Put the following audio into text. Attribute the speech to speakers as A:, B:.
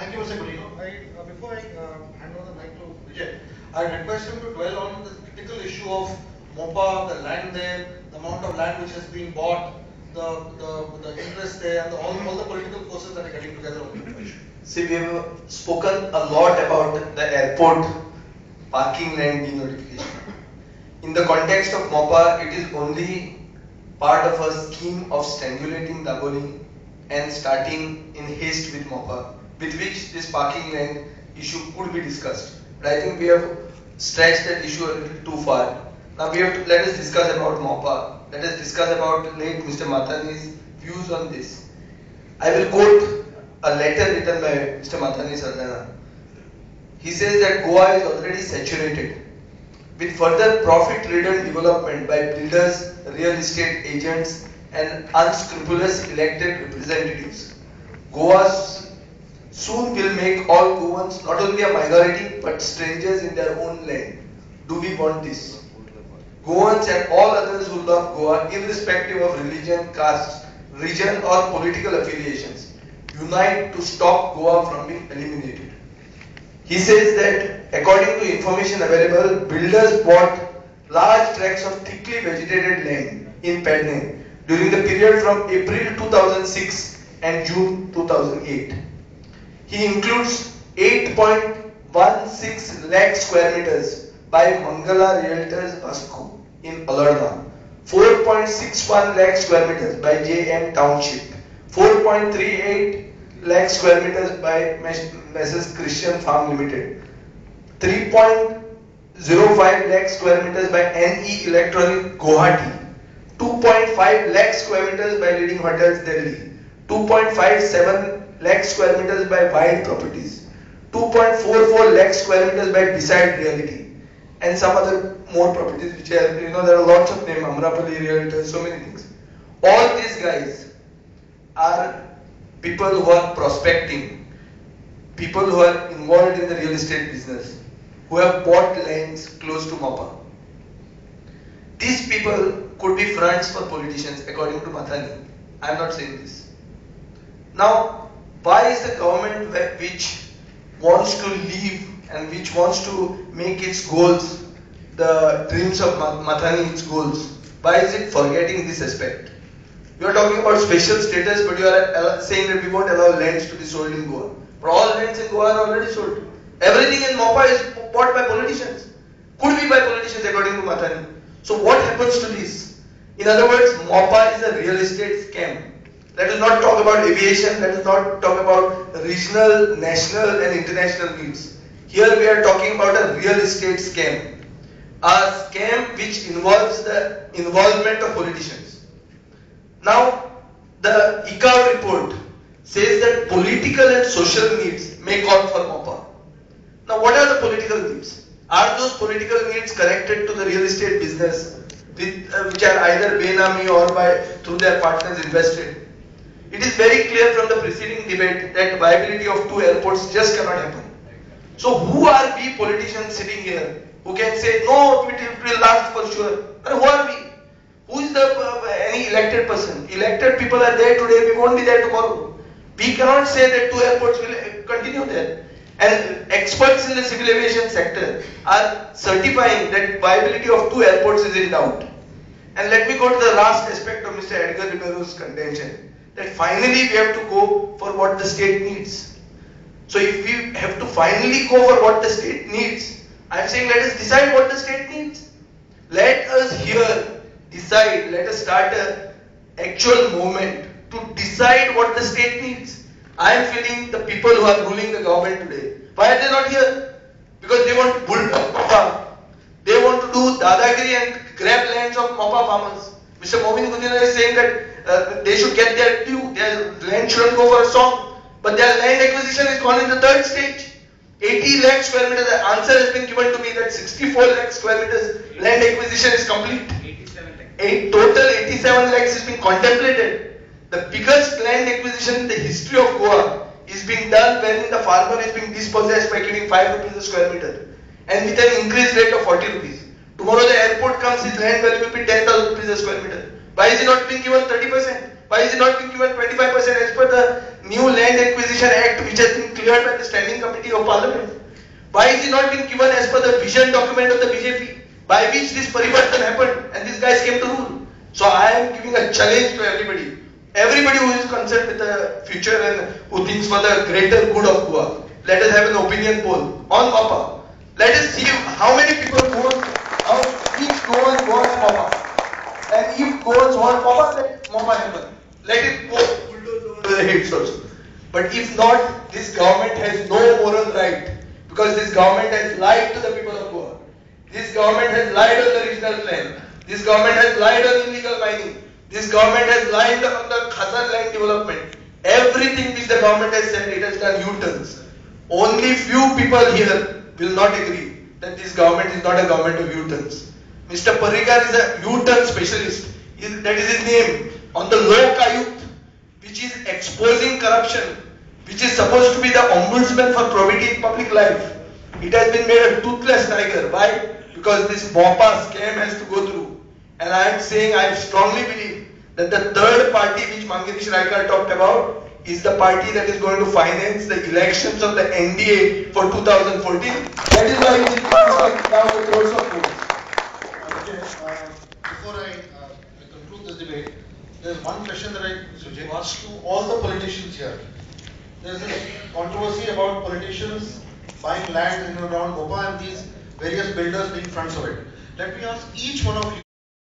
A: Thank you, Mr. Gulino. Before I hand over the mic to Vijay, I request him to dwell on the critical issue of MOPA, the land there, the amount of land which has been bought, the interest there, and all the political forces that are getting together on the issue.
B: See, we have spoken a lot about the airport parking land denotification. In the context of MOPA, it is only part of a scheme of strangulating Daboli and starting in haste with MOPA, with which this parking land issue could be discussed. But I think we have stretched that issue a little too far. Now we have to let us discuss about MOPA. Let us discuss about late Mr. Mathani's views on this. I will quote a letter written by Mr. Mathani Sardana. He says that Goa is already saturated with further profit-ridden development by builders, real estate agents, and unscrupulous elected representatives. Goa soon will make all Goans not only a minority but strangers in their own land. Do we want this? Goans and all others who love Goa, irrespective of religion, caste, region, or political affiliations, unite to stop Goa from being eliminated. He says that according to information available, builders bought large tracts of thickly vegetated land in Padne during the period from April 2006 and June 2008. He includes 8.16 lakh square meters by Mangala Realtors Vasco in Alarna, 4.61 lakh square meters by JM Township, 4.38 lakh square meters by Messrs. Christian Farm Limited, 3.05 lakh square meters by NE Electronic Guwahati, 2.5 lakh square meters by Leading Hotels Delhi, 2.57 lakh square meters by Wild Properties, 2.44 lakh square meters by Decide Realty, and some other more properties which are, there are lots of names, Amrapali Realtors, so many things. All these guys are people who are prospecting, people who are involved in the real estate business, who have bought lands close to MOPA. These people could be fronts for politicians according to Mathani. I am not saying this. Now, why is the government which wants to leave and which wants to make its goals, the dreams of Mathani, its goals, why is it forgetting this aspect? You are talking about special status, but you are saying that we won't allow lands to be sold in Goa. But all lands in Goa are already sold. Everything in MOPA is bought by politicians. Could be by politicians according to Mathani. So what happens to this? In other words, MOPA is a real estate scam. Let us not talk about aviation, let us not talk about regional, national and international needs. Here we are talking about a real estate scam. A scam which involves the involvement of politicians. Now, the ICAO report says that political and social needs may call for MOPA. Now, what are the political needs? Are those political needs connected to the real estate business, which are either Benami or through their partners invested? It is very clear from the preceding debate that viability of two airports just cannot happen. So, who are we politicians sitting here who can say, no, it will last for sure? But who are we? Who is any elected person? Elected people are there today, we won't be there tomorrow. We cannot say that two airports will continue there. And experts in the civil aviation sector are certifying that viability of two airports is in doubt. And let me go to the last aspect of Mr. Edgar Ribero's contention, that finally we have to go for what the state needs. So if we have to finally go for what the state needs, I am saying let us decide what the state needs. Let us here decide, let us start an actual movement to decide what the state needs. I am feeling the people who are ruling the government today, why are they not here? Because they want to build MOPA. They want to do dadagiri and grab lands of MOPA farmers. Mr. Momin Gujjar is saying that they should get their due, their land shouldn't go for a song, but their land acquisition is gone in the third stage. 80 lakh square meters, the answer has been given to me that 64 lakh square meters land acquisition is complete. A total 87 lakhs is being contemplated. The biggest land acquisition in the history of Goa is being done when the farmer is being dispossessed by giving 5 rupees a square meter and with an increased rate of 40 rupees. Tomorrow the airport comes, his land value will be 10,000 rupees a square meter. Why is it not being given 30%? Why is it not being given 25% as per the new Land Acquisition Act which has been cleared by the Standing Committee of Parliament? Why is it not being given as per the vision document of the BJP by which this parivartan happened and these guys came to rule? So I am giving a challenge to everybody. Everybody who is concerned with the future and who thinks for the greater good of Goa. Let us have an opinion poll on MOPA. Let us see how many people vote, how each Goan wants MOPA. And if Goans want MOPA, let MOPA happen. Let it go bulldoze over the heads also. But if not, this government has no moral right because this government has lied to the people of Goa. This government has lied on the regional plan. This government has lied on illegal mining. This government has lied on the Khazan land development. Everything which the government has said, it has done U-turns. Only few people here will not agree that this government is not a government of U-turns. Mr. Parrikar is a U-turn specialist. That is his name. On the Lok Ayukt, which is exposing corruption, which is supposed to be the ombudsman for probity in public life. It has been made a toothless tiger. Why? Because this MOPA scam has to go through. And I am saying, I strongly believe that the third party which Mangenish Raikar talked about is the party that is going to finance the elections of the NDA for 2014. That is why it is now the crores of votes.
A: Before I conclude this debate, there is one question that I ask to all the politicians here. There is this controversy about politicians buying land in and around Mopa and these various builders being fronts of it. Let me ask each one of you.